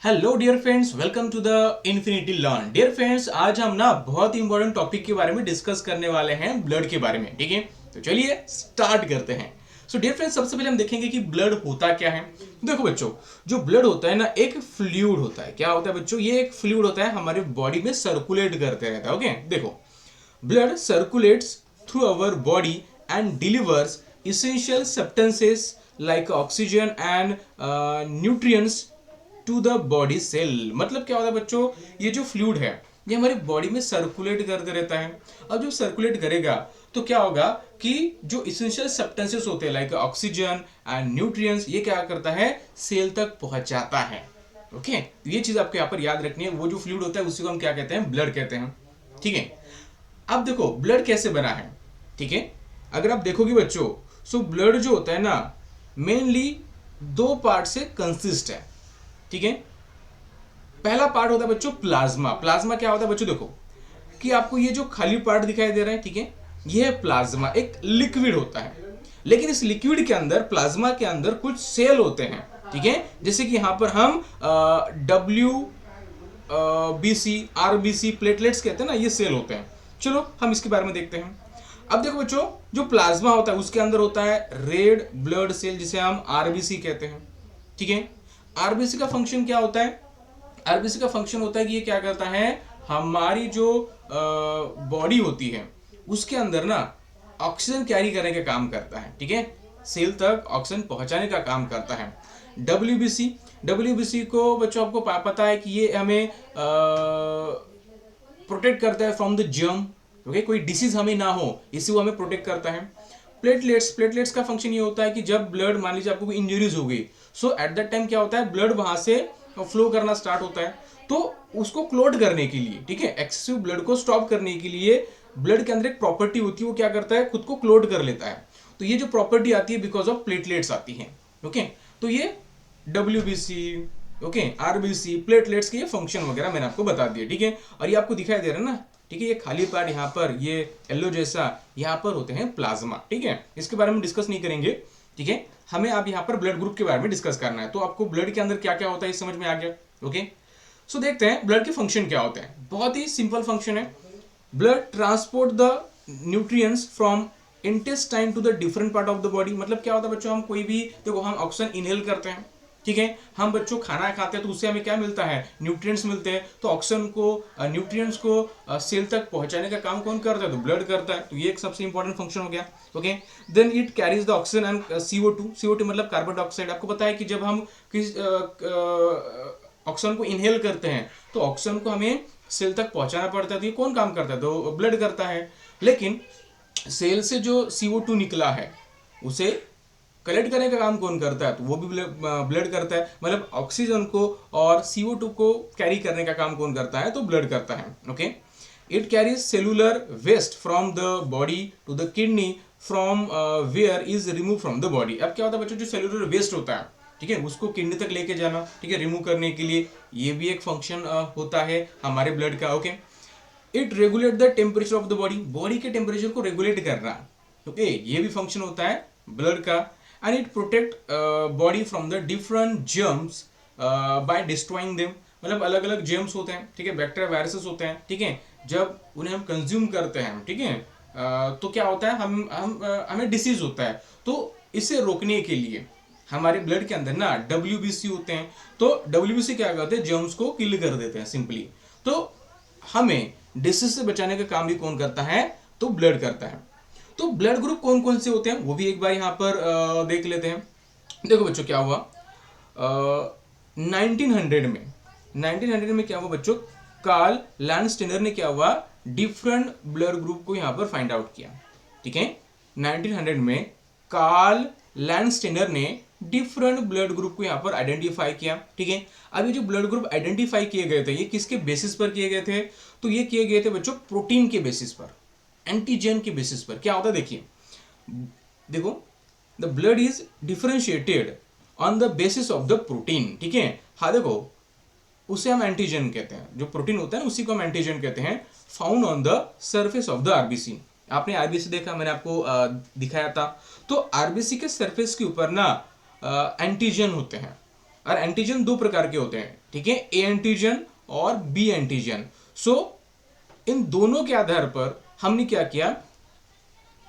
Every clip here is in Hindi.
Hello dear friends, welcome to the infinity learn. Dear friends, आज हम ना बहुत इंपॉर्टेंट टॉपिक के बारे में डिस्कस करने वाले हैं, ब्लड के बारे में। ठीक है, तो चलिए स्टार्ट करते हैं। सो डियर फ्रेंड्स, सबसे पहले हम देखेंगे कि ब्लड होता क्या है। देखो बच्चों, जो ब्लड होता है ना, एक फ्लूइड होता है। क्या होता है बच्चों? ये एक फ्लूइड होता है, हमारे बॉडी में सर्कुलेट करते रहता है। ओके, देखो, blood circulates through our body and delivers essential substances like oxygen and nutrients to the body cell। मतलब क्या होता है बच्चों? ये जो फ्लूइड है, ये हमारी बॉडी में सर्कुलेट करते रहता है। अब जब सर्कुलेट करेगा तो क्या होगा कि जो इसेंशियल सब्सटेंसेस होते हैं लाइक ऑक्सीजन एंड न्यूट्रिएंट्स, ये क्या करता है? सेल तक पहुंच जाता है। ओके, तो ये चीज आपको यहाँ पर याद रखनी है। वो जो फ्लूइड होता है उसी को हम क्या कहते हैं? ब्लड कहते हैं। ठीक है, अब देखो ब्लड कैसे बना है। ठीक है, अगर आप देखोगे बच्चों, सो ब्लड जो होता है ना, मेनली दो पार्ट से कंसिस्ट है। ठीक है, पहला पार्ट होता है बच्चों प्लाज्मा। प्लाज्मा क्या होता है बच्चों? देखो कि आपको ये जो खाली पार्ट दिखाई दे रहा है, ठीक है, ये है प्लाज्मा, एक लिक्विड होता है। लेकिन इस लिक्विड के अंदर, प्लाज्मा के अंदर कुछ सेल होते हैं। ठीक है, जैसे कि यहां पर हम डब्ल्यू बीसी, आरबीसी, प्लेटलेट्स कहते हैं ना, ये सेल होते हैं। चलो हम इसके बारे में देखते हैं। अब देखो बच्चों, जो प्लाज्मा होता है उसके अंदर होता है रेड ब्लड सेल, जिसे हम आरबीसी कहते हैं। ठीक है, आरबीसी का फंक्शन क्या होता है? आरबीसी का फंक्शन होता है कि ये क्या करता है, हमारी जो बॉडी होती है उसके अंदर ना ऑक्सीजन कैरी करने का काम करता है। ठीक है, सेल तक ऑक्सीजन पहुंचाने का काम करता है। डब्ल्यूबीसी, डब्ल्यूबीसी को बच्चों आपको पता है कि ये हमें प्रोटेक्ट करता है फ्रॉम द जर्म। ओके, कोई डिसीज हमें ना हो, इसी वो हमें प्रोटेक्ट करता है। प्लेटलेट्स, प्लेटलेट्स का फंक्शन ये होता है कि जब ब्लड, मान लीजिए आपको कोई इंजरीज हो गई, सो एट दैट टाइम क्या होता है, ब्लड वहां से फ्लो करना स्टार्ट होता है। तो उसको क्लोट करने के लिए, ठीक है, एक्सेसिव ब्लड को स्टॉप करने के लिए ब्लड के अंदर एक प्रॉपर्टी होती है, वो क्या करता है, खुद को क्लोट कर लेता है। तो ये जो प्रॉपर्टी आती है बिकॉज ऑफ प्लेटलेट्स आती है। ओके, तो ये डब्ल्यूबीसी, ओके, आरबीसी, प्लेटलेट्स के ये फंक्शन वगैरह मैंने आपको बता दिया। ठीक है, और ये आपको दिखाई दे रहा है ना, ठीक है, ये खाली पार्ट यहाँ पर, ये येलो जैसा यहाँ पर होते हैं प्लाज्मा। ठीक है, इसके बारे में डिस्कस नहीं करेंगे। ठीक है, हमें अब यहाँ पर ब्लड ग्रुप के बारे में डिस्कस करना है। तो आपको ब्लड के अंदर क्या क्या होता है समझ में आ गया। ओके, सो देखते हैं ब्लड के फंक्शन क्या होते हैं। बहुत ही सिंपल फंक्शन है। Blood transport the nutrients from intestine to the different part of the body. मतलब क्या होता है बच्चों, हम कोई भी, देखो, हम ऑक्सीजन इनहेल करते हैं। ठीक है, हम बच्चों खाना खाते हैं तो उससे हमें क्या मिलता है? न्यूट्रिएंट्स मिलते हैं। तो ऑक्सीजन को, न्यूट्रिएंट्स को सेल तक पहुंचाने का काम कौन करता है? तो ब्लड करता है। तो ये एक सबसे इंपॉर्टेंट फंक्शन हो गया। Okay, then it carries the oxygen and CO2। CO2 मतलब कार्बन डाइऑक्साइड। आपको पता है कि जब हम किस ऑक्सीजन को इनहेल करते हैं तो ऑक्सीजन को हमें सेल तक पहुंचाना पड़ता है। तो ये कौन काम करता है? तो ब्लड करता है। लेकिन सेल से जो CO2 निकला है उसे कलेक्ट करने का काम कौन करता है? तो वो भी ब्लड करता है। मतलब ऑक्सीजन को और CO2 को कैरी करने का काम कौन करता है? तो ब्लड करता है। Okay, it carries cellular waste from the body to the kidney from where is remove from the body. अब क्या होता है बच्चों, जो सेलुलर वेस्ट होता है, ठीक है, उसको किडनी तक लेके जाना, ठीक है, रिमूव करने के लिए, ये भी एक फंक्शन होता है हमारे ब्लड का। Okay, it regulate the temperature of the body, body के टेम्परेचर को रेगुलेट करना। ओके, ये भी फंक्शन होता है ब्लड का। And it protect body from the different germs by destroying them. मतलब अलग अलग जर्म्स होते हैं, ठीक है, बैक्टीरिया, वायरसेस होते हैं। ठीक है, जब उन्हें हम कंज्यूम करते हैं, ठीक है, तो क्या होता है, हमें डिसीज होता है। तो इसे रोकने के लिए हमारे ब्लड के अंदर ना डब्ल्यूबीसी होते हैं। तो डब्ल्यूबीसी क्या करते हैं? जर्म्स को किल कर देते हैं सिंपली। तो हमें डिसीज से बचाने का काम भी कौन करता है? तो ब्लड करता है। तो ब्लड ग्रुप कौन कौन से होते हैं वो भी एक बार यहां पर देख लेते हैं। देखो बच्चों, क्या हुआ, 1900 में क्या हुआ बच्चों, कार्ल लैंडस्टेनर ने क्या हुआ, डिफरेंट ब्लड ग्रुप को यहां पर फाइंड आउट किया। ठीक है, 1900 में कार्ल लैंडस्टेनर ने डिफरेंट ब्लड ग्रुप को यहां पर आइडेंटिफाई किया। ठीक है, अब ये जो ब्लड ग्रुप आइडेंटिफाई किए गए थे, ये किसके बेसिस पर किए गए थे? तो ये किए गए थे बच्चों प्रोटीन के बेसिस पर, एंटीजन के बेसिस पर। क्या होता है देखिए, देखो, the blood is differentiated on the basis of the protein. ठीक है, हाँ देखो, उसे हम एंटीजन कहते हैं, जो प्रोटीन होता है उसी को हम एंटीजन कहते हैं। Found on the surface of the RBC. आपने आरबीसी देखा, मैंने आपको दिखाया था। तो आरबीसी के सरफेस के ऊपर ना एंटीजन होते हैं। और एंटीजन दो प्रकार के होते हैं, ठीक है, ए एंटीजन और बी एंटीजन। सो इन दोनों के आधार पर हमने क्या किया,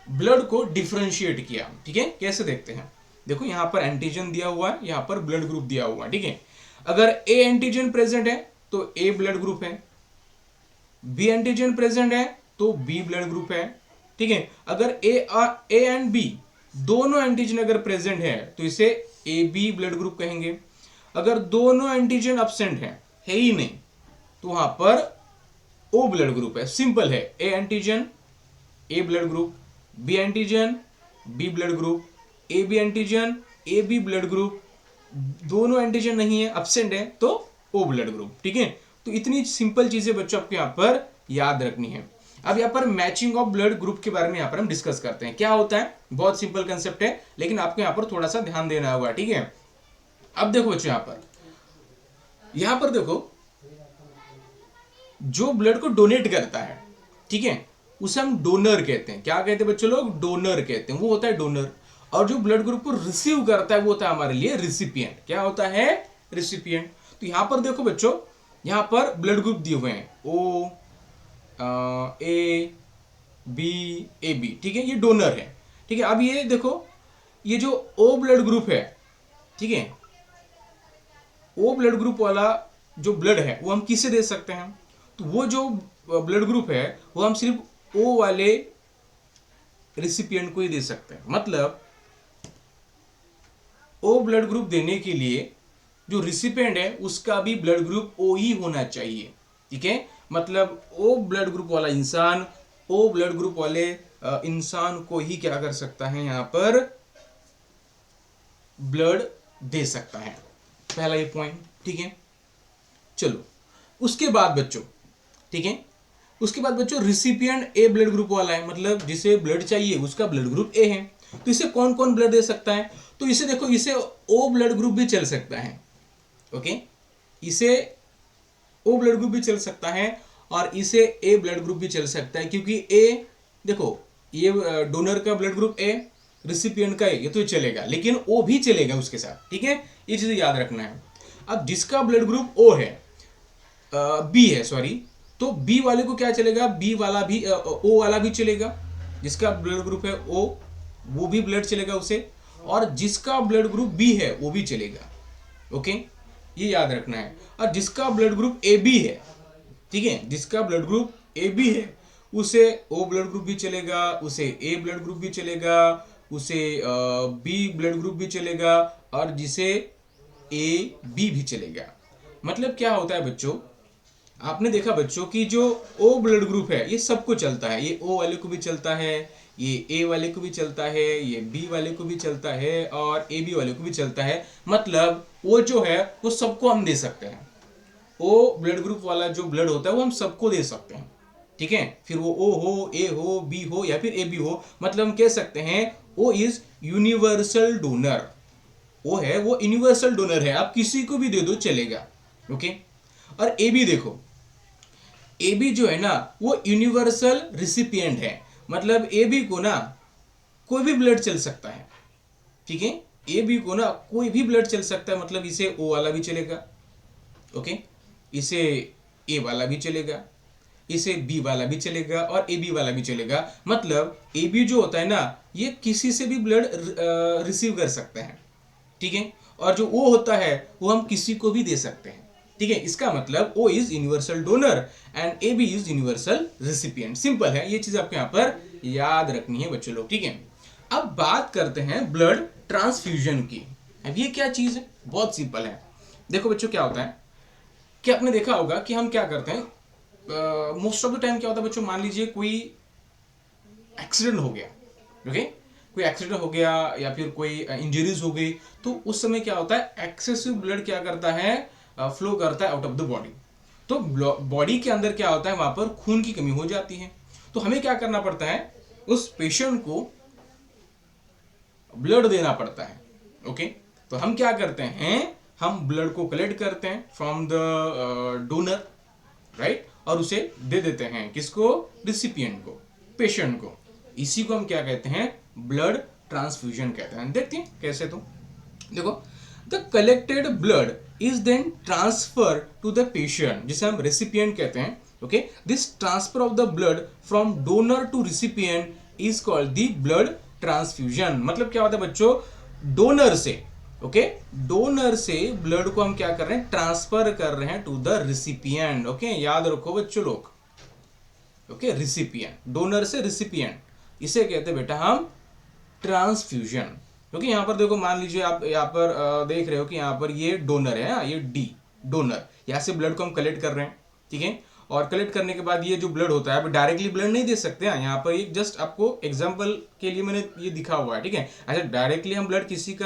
ब्लड को डिफरेंशिएट किया, ठीक है। कैसे देखते हैं, देखो यहां पर एंटीजन दिया हुआ है, यहां पर ब्लड ग्रुप दिया हुआ है, ठीक है। अगर ए एंटीजन प्रेजेंट है तो ए ब्लड ग्रुप है, बी एंटीजन प्रेजेंट है तो बी ब्लड ग्रुप है, ठीक है। अगर ए एंड बी दोनों एंटीजन अगर प्रेजेंट है तो इसे ए बी ब्लड ग्रुप कहेंगे। अगर दोनों एंटीजन अब्सेंट है ही नहीं, तो वहां पर ओ ब्लड ग्रुप है। सिंपल है, A antigen A blood group, B antigen B blood group, A B antigen A B blood group, दोनों एंटीजन नहीं है, अब्सेंट है, तो ओ ब्लड ग्रुप, ठीक है। तो इतनी सिंपल चीजें बच्चों आपको यहां पर याद रखनी है। अब यहां पर मैचिंग ऑफ ब्लड ग्रुप के बारे में यहां पर हम डिस्कस करते हैं। क्या होता है, बहुत सिंपल कंसेप्ट है, लेकिन आपको यहां पर थोड़ा सा ध्यान देना होगा, ठीक है। अब देखो बच्चों, यहां पर देखो, जो ब्लड को डोनेट करता है, ठीक है, उसे हम डोनर कहते हैं। क्या कहते हैं बच्चों लोग, डोनर कहते हैं, वो होता है डोनर। और जो ब्लड ग्रुप को रिसीव करता है वो होता है हमारे लिए रिसिपिएंट। क्या होता है, रिसिपिएंट। तो यहां पर देखो बच्चों, यहां पर ब्लड ग्रुप दिए हुए हैं, ओ ए बी ए बी, ठीक है, ये डोनर है, ठीक है। अब ये देखो, ये जो ओ ब्लड ग्रुप है, ठीक है, ओ ब्लड ग्रुप वाला जो ब्लड है वो हम किसे दे सकते हैं, तो वो जो ब्लड ग्रुप है वो हम सिर्फ ओ वाले रिसिपिएंट को ही दे सकते हैं। मतलब ओ ब्लड ग्रुप देने के लिए जो रिसिपिएंट है उसका भी ब्लड ग्रुप ओ ही होना चाहिए, ठीक है। मतलब ओ ब्लड ग्रुप वाला इंसान ओ ब्लड ग्रुप वाले इंसान को ही क्या कर सकता है, यहां पर ब्लड दे सकता है। पहला ये पॉइंट, ठीक है। चलो उसके बाद बच्चों, ठीक है, उसके बाद बच्चों रिसिपिएंट ए ब्लड ग्रुप वाला है, मतलब जिसे ब्लड चाहिए उसका ब्लड ग्रुप ए है। तो इसे कौन कौन ब्लड दे सकता है, तो इसे देखो, इसे ओ ब्लड ग्रुप भी चल सकता है, ओके, इसे ओ ब्लड ग्रुप भी चल सकता है और इसे ए ब्लड ग्रुप भी चल सकता है, क्योंकि ए देखो, ये डोनर का ब्लड ग्रुप ए, रिसिपिएंट का ए, ये तो चलेगा, लेकिन ओ भी चलेगा उसके साथ, ठीक है। ये चीज याद रखना है। अब जिसका ब्लड ग्रुप ओ है, बी है सॉरी, तो बी वाले को क्या चलेगा, बी वाला भी ओ वाला भी चलेगा। जिसका ब्लड ग्रुप है ओ, वो भी ब्लड चलेगा उसे, और जिसका ब्लड ग्रुप बी है वो भी चलेगा, ओके, ये याद रखना है। और जिसका ब्लड ग्रुप ए बी है, ठीक है, जिसका ब्लड ग्रुप ए बी है उसे ओ ब्लड ग्रुप भी चलेगा, उसे ए ब्लड ग्रुप भी चलेगा, उसे बी ब्लड ग्रुप भी चलेगा, और जिसे ए बी भी चलेगा। मतलब क्या होता है बच्चों, आपने देखा बच्चों कि जो ओ ब्लड ग्रुप है ये सबको चलता है, ये ओ वाले को भी चलता है, ये ए वाले को भी चलता है, ये बी वाले को भी चलता है, और ए बी वाले को भी चलता है। मतलब वो जो है वो सबको हम दे सकते हैं। ओ ब्लड ग्रुप वाला जो ब्लड होता है वो हम सबको दे सकते हैं, ठीक है। फिर वो ओ हो, ए हो, बी हो या फिर ए बी हो, मतलब हम कह सकते हैं ओ इज यूनिवर्सल डोनर। वो है, वो यूनिवर्सल डोनर है, आप किसी को भी दे दो चलेगा, ओके। और ए बी देखो, ए बी जो है ना वो यूनिवर्सल रिसिपिएंट है, मतलब ए बी को ना कोई भी ब्लड चल सकता है, ठीक है। ए बी को ना कोई भी ब्लड चल सकता है, मतलब इसे ओ वाला भी चलेगा, ओके, इसे ए वाला भी चलेगा, इसे बी वाला भी चलेगा, और ए बी वाला भी चलेगा। मतलब ए बी जो होता है ना ये किसी से भी ब्लड रिसीव कर सकता है, ठीक है। और जो ओ होता है वो हम किसी को भी दे सकते हैं, ठीक है। इसका मतलब O is universal donor and A B is universal recipient. Simple है, ये चीज आपको यहाँ पर याद रखनी है बच्चों लोग, ठीक है। अब बात करते हैं ब्लड ट्रांसफ्यूजन की। अब ये क्या चीज है, बहुत सिंपल है। देखो बच्चों क्या होता है कि आपने देखा होगा कि हम क्या करते हैं, मोस्ट ऑफ द टाइम क्या होता है बच्चों, मान लीजिए कोई एक्सीडेंट हो गया, ओके, कोई एक्सीडेंट हो गया या फिर कोई इंजरीज हो गई, तो उस समय क्या होता है, एक्सेसिव ब्लड क्या करता है, फ्लो करता है आउट ऑफ द बॉडी। तो बॉडी के अंदर क्या होता है, वहां पर खून की कमी हो जाती है। तो हमें क्या करना पड़ता है, उस पेशेंट को ब्लड देना पड़ता है, ओके। तो हम क्या करते हैं, हम ब्लड को कलेक्ट करते हैं फ्रॉम द डोनर, राइट, और उसे दे देते हैं, किसको, रिसिपिएंट को, पेशेंट को। इसी को हम क्या कहते हैं, ब्लड ट्रांसफ्यूजन कहते हैं। देखते हैं कैसे। तो देखो, the collected blood is then transfer to the patient, जिसे हम रेसिपिएंट कहते हैं. Okay, this transfer of the blood from donor to recipient is called the blood transfusion. मतलब क्या होता है बच्चों, डोनर से, ओके, डोनर से ब्लड को हम क्या कर रहे हैं, ट्रांसफर कर रहे हैं टू द रिसिपिएंट. ओके, याद रखो बच्चों लोग. ओके, रिसिपिएंट, डोनर से रिसिपिएंट, इसे कहते हैं बेटा हम ट्रांसफ्यूजन. क्योंकि यहाँ पर देखो, मान लीजिए आप यहाँ पर देख रहे हो कि यहाँ पर ये डोनर है, ये डी डोनर, यहाँ से ब्लड को हम कलेक्ट कर रहे हैं. ठीक है, और कलेक्ट करने के बाद ये जो ब्लड होता है, अब डायरेक्टली ब्लड नहीं दे सकते हैं. यहाँ पर एक जस्ट आपको एग्जांपल के लिए मैंने ये दिखा हुआ है. ठीक है, अच्छा डायरेक्टली हम ब्लड किसी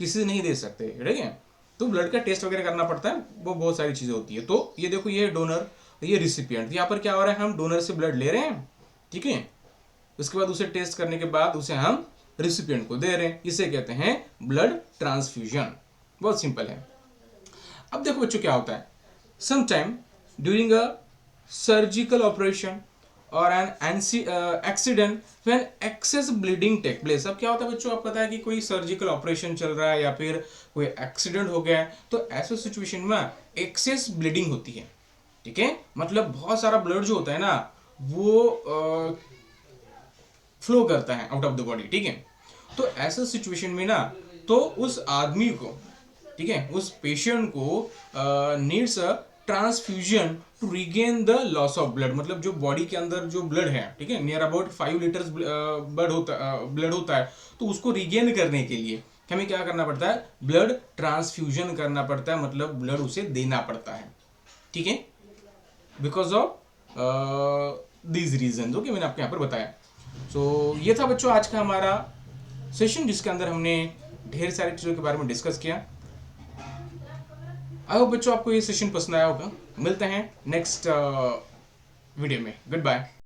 से नहीं दे सकते. ठीक है, तो ब्लड का टेस्ट वगैरह करना पड़ता है, वो बहुत सारी चीजें होती है. तो ये देखो, ये डोनर, ये रिसिपिएंट. यहाँ पर क्या हो रहा है, हम डोनर से ब्लड ले रहे हैं. ठीक है, उसके बाद उसे टेस्ट करने के बाद उसे हम रिसिपिएंट को दे रहे हैं. इसे कहते हैं ब्लड ट्रांसफ्यूजन. बहुत सिंपल है. अब देखो बच्चों क्या होता है, sometime during a surgical operation और an accident when excess bleeding take place. अब क्या होता है बच्चों, आपको पता है कि कोई सर्जिकल ऑपरेशन चल रहा है या फिर कोई एक्सीडेंट हो गया है, तो ऐसे सिचुएशन में एक्सेस ब्लीडिंग होती है. ठीक है, मतलब बहुत सारा ब्लड जो होता है ना, वो फ्लो करता है आउट ऑफ द बॉडी. ठीक है, तो ऐसा सिचुएशन में ना, तो उस आदमी को, ठीक है, उस पेशेंट को needs a transfusion to regain the loss of blood. मतलब जो बॉडी के अंदर जो ब्लड है, ठीक है, नियर अबाउट 5 लीटर्स ब्लड होता है, तो उसको रिगेन करने के लिए हमें क्या करना पड़ता है, ब्लड ट्रांसफ्यूजन करना पड़ता है. मतलब ब्लड उसे देना पड़ता है. ठीक है, because of these reason, okay, मैंने आपको यहाँ पर बताया. सो ये था बच्चों आज का हमारा सेशन, जिसके अंदर हमने ढेर सारी चीज़ों के बारे में डिस्कस किया. आई होप बच्चों आपको ये सेशन पसंद आया होगा. मिलते हैं नेक्स्ट वीडियो में. Good bye.